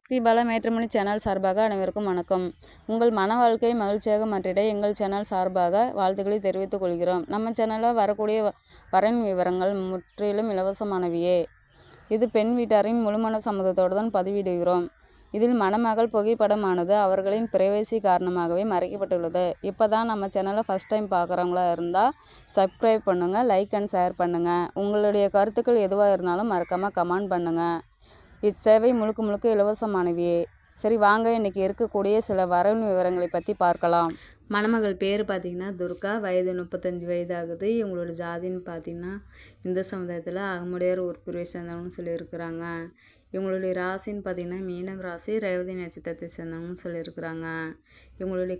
சக்தி Bala matrimony channel சார்பாக அனைவருக்கும் வணக்கம். உங்கள் மன வாழ்க்கை மகிழ்ச்சியாக மாற்றிட எங்கள் சேனல் சார்பாக வாழ்த்துக்களை தெரிவித்துக் கொள்கிறோம். நம்ம சேனலில் வரக்கூடிய வரன் விவரங்கள் முற்றிலும் இலவசமானவையே. இது பெண் வீட்டாரின் முழுமன சம்மதத்தோடு தான் பதிவிடுகிறோம். இதில் மணமகள் புகைப்படமானது அவர்களின் பிரைவசி காரணமாகவே மறைக்கப்பட்டுள்ளது. இப்போ தான் நம்ம சேனலை ஃபஸ்ட் டைம் பார்க்குறவங்களா இருந்தால் சப்ஸ்கிரைப் பண்ணுங்கள், லைக் அண்ட் ஷேர் பண்ணுங்கள். உங்களுடைய கருத்துக்கள் எதுவாக இருந்தாலும் மறக்காமல் கமெண்ட் பண்ணுங்கள். இச்சேவை முழுக்க இலவசமானவையே. சரி வாங்க, இன்றைக்கி இருக்கக்கூடிய சில வரன் விவரங்களை பற்றி பார்க்கலாம். மணமகள் பேர் பார்த்திங்கன்னா துர்கா, வயது 35 வயது ஆகுது. இவங்களோட ஜாதின்னு பார்த்திங்கன்னா இந்து சமுதாயத்தில் அகமுடையார் ஒரு பிரிவை சேர்ந்தவங்கன்னு சொல்லியிருக்கிறாங்க. இவங்களுடைய ராசின்னு பார்த்திங்கன்னா மீனம் ராசி, ரேவதி நட்சத்திரத்தை சேர்ந்தவங்கன்னு சொல்லியிருக்கிறாங்க. இவங்களுடைய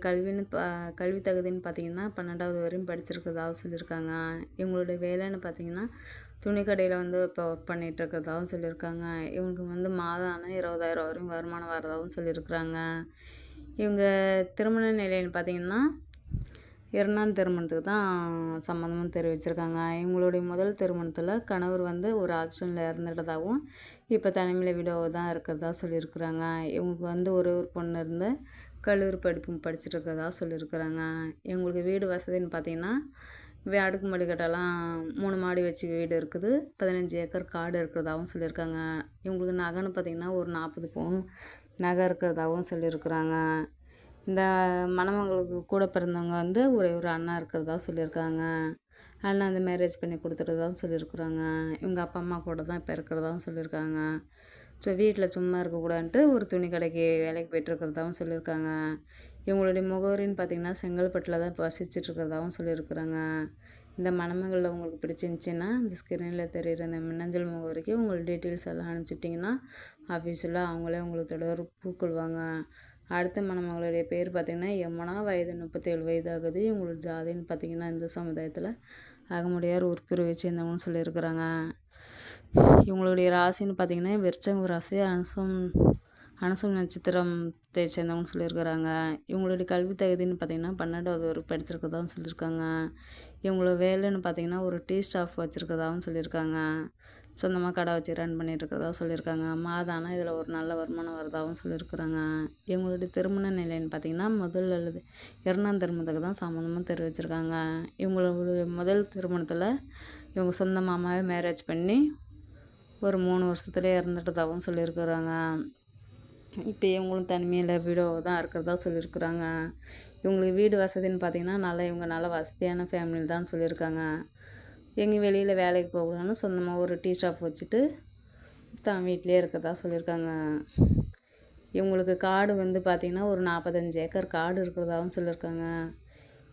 கல்வி தகுதின்னு பார்த்திங்கன்னா 12வது வரையும் படிச்சிருக்கிறதாகவும் சொல்லியிருக்காங்க. இவங்களுடைய வேலைன்னு பார்த்திங்கன்னா துணிக்கடையில் இப்போ ஒர்க் பண்ணிகிட்டு இருக்கிறதாகவும் சொல்லியிருக்காங்க. இவங்களுக்கு மாதம் ஆனால் 20,000 வரையும் வருமானம் வரதாகவும் சொல்லியிருக்கிறாங்க. இவங்க திருமண நிலைன்னு பார்த்திங்கன்னா 2ஆம் திருமணத்துக்கு தான் சம்மந்தமும் தெரிவிச்சிருக்காங்க. இவங்களுடைய முதல் திருமணத்தில் கணவர் ஒரு ஆக்சிடெண்ட்டில் இறந்துட்டதாகவும் இப்போ தனிமையில் விடோவாக தான் இருக்கிறதா சொல்லியிருக்கிறாங்க. இவங்களுக்கு ஒரு பொண்ணு இருந்து கல்லூரி படிப்பு படிச்சுட்டு இருக்கிறதா சொல்லியிருக்கிறாங்க. இவங்களுக்கு வீடு வசதின்னு பார்த்திங்கன்னா அடுக்குமாடி கட்டெல்லாம் 3 மாடி வச்சு வீடு இருக்குது. 15 ஏக்கர் காடு இருக்கிறதாகவும் சொல்லியிருக்காங்க. இவங்களுக்கு நகைன்னு பார்த்திங்கன்னா ஒரு 40 பவுன் நகை இருக்கிறதாகவும் சொல்லியிருக்கிறாங்க. இந்த மணமகளுக்கு கூட பிறந்தவங்க ஒரே ஒரு அண்ணா இருக்கிறதா சொல்லியிருக்காங்க. அண்ணன் மேரேஜ் பண்ணி கொடுத்துறதாகவும் சொல்லியிருக்கிறாங்க. இவங்க அப்பா அம்மா கூட தான் இப்போ இருக்கிறதாகவும் சொல்லியிருக்காங்க. ஸோ வீட்டில் சும்மா இருக்கக்கூடாதுன்ட்டு ஒரு துணி கடைக்கு வேலைக்கு போய்ட்டுருக்கிறதாகவும் சொல்லியிருக்காங்க. இவங்களுடைய முகவரின்னு பார்த்திங்கன்னா செங்கல்பட்டில் தான் இப்போ வசிச்சிட்ருக்கிறதாகவும் சொல்லியிருக்கிறாங்க. இந்த மணமகளில் உங்களுக்கு பிடிச்சிருந்துச்சின்னா இந்த ஸ்க்ரீனில் தெரிகிற இந்த மின்னஞ்சல் முகவரிக்கு உங்கள் டீட்டெயில்ஸ் எல்லாம் அனுப்பிச்சிட்டிங்கன்னா ஆஃபீஸில் அவங்களே உங்களுக்கு தொடர்பு கொள்வாங்க. அடுத்த மணமகளுடைய பேர் பார்த்திங்கன்னா யமுனா, வயது 37 வயது ஆகுது. இவங்களோட ஜாதின்னு பார்த்திங்கன்னா இந்த சமுதாயத்தில் அகமுடையார் ஒரு பிரிவை சேர்ந்தவங்கன்னு சொல்லியிருக்கிறாங்க. இவங்களுடைய ராசின்னு பார்த்திங்கன்னா விருச்சக ராசி, அனுசம் நட்சத்திரத்தை சேர்ந்தவங்கன்னு சொல்லியிருக்கிறாங்க. இவங்களுடைய கல்வி தகுதின்னு பார்த்திங்கன்னா 12வது ஒரு படிச்சிருக்கிறதாகவும் சொல்லியிருக்காங்க. இவங்களோட வேலைன்னு பார்த்திங்கன்னா ஒரு டீ ஸ்டாஃப் வச்சுருக்கிறதாகவும் சொல்லியிருக்காங்க. சொந்தமாக கடை வச்சு ரன் பண்ணிகிட்ருக்கிறதாகவும் சொல்லியிருக்காங்க. மாதானா இதில் ஒரு நல்ல வருமானம் வரதாகவும் சொல்லியிருக்கிறாங்க. இவங்களுடைய திருமண நிலைன்னு பார்த்திங்கன்னா முதல் அல்லது 2ஆம் திருமணத்துக்கு தான் சம்மந்தமும் தெரிவிச்சிருக்காங்க. இவங்களுடைய முதல் திருமணத்தில் இவங்க சொந்த மாமாவே மேரேஜ் பண்ணி ஒரு 3 வருஷத்துலேயே இறந்துட்டதாகவும் சொல்லியிருக்கிறாங்க. இப்போ இவங்களும் தனிமையில் வீடோவாக தான் இருக்கிறதா சொல்லியிருக்கிறாங்க. இவங்களுக்கு வீடு வசதின்னு பார்த்திங்கன்னா இவங்க நல்ல வசதியான ஃபேமிலி தான் சொல்லியிருக்காங்க. எங்கேயும் வெளியில் வேலைக்கு போகக்கூடாதுன்னு சொந்தமாக ஒரு டீ ஷாப் வச்சுட்டு தான் வீட்டிலே இருக்கிறதா சொல்லியிருக்காங்க. இவங்களுக்கு காடு பார்த்திங்கன்னா ஒரு 45 ஏக்கர் காடு இருக்கிறதாகவும் சொல்லியிருக்காங்க.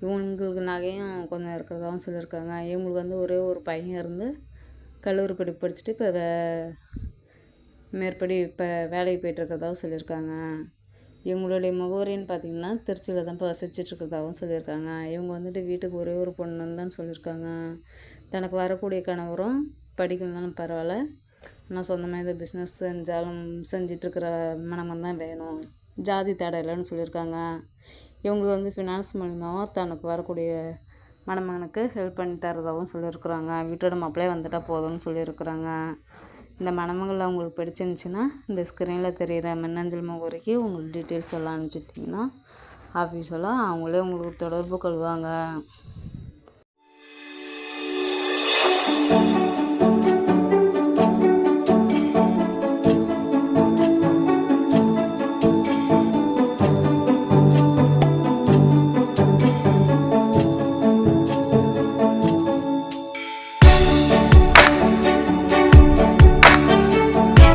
இவங்களுக்கு நகையும் கொஞ்சம் இருக்கிறதாகவும் சொல்லியிருக்காங்க. இவங்களுக்கு ஒரே ஒரு பையன் இருந்து கல்லூரி படிப்பு படிச்சுட்டு இப்போ மேற்படி இப்போ வேலைக்கு போய்ட்டுருக்கிறதாகவும் சொல்லியிருக்காங்க. இவங்களுடைய முகவரின்னு பார்த்திங்கன்னா திருச்சியில் தான் இப்போ வசிச்சிட்ருக்கிறதாகவும் சொல்லியிருக்காங்க. இவங்க வீட்டுக்கு ஒரே ஒரு பொண்ணுன்னு தான் சொல்லியிருக்காங்க. தனக்கு வரக்கூடிய கணவரும் படிக்கலனாலும் பரவாயில்ல, ஆனால் சொந்தமாக எந்த பிஸ்னஸ் செஞ்சிட்ருக்கிற மணமகன் தான் வேணும், ஜாதி தடை இல்லைன்னு சொல்லியிருக்காங்க. இவங்களுக்கு ஃபினான்ஸ் மூலிமாவும் தனக்கு வரக்கூடிய மணமகனுக்கு ஹெல்ப் பண்ணி தரதாகவும் சொல்லியிருக்கிறாங்க. வீட்டோட மாப்பிள்ளையே வந்துட்டால் போதும்னு சொல்லியிருக்கிறாங்க. இந்த மணமகளில் உங்களுக்கு பிடிச்சிருந்துச்சின்னா இந்த ஸ்க்ரீனில் தெரிகிற மின்னஞ்சல் முகவரிக்கு உங்களுக்கு டீட்டெயில்ஸ் எல்லாம் அனுப்பிச்சிட்டிங்கன்னா ஆஃபீஸெல்லாம் அவங்களே உங்களுக்கு தொடர்பு கொள்வாங்க.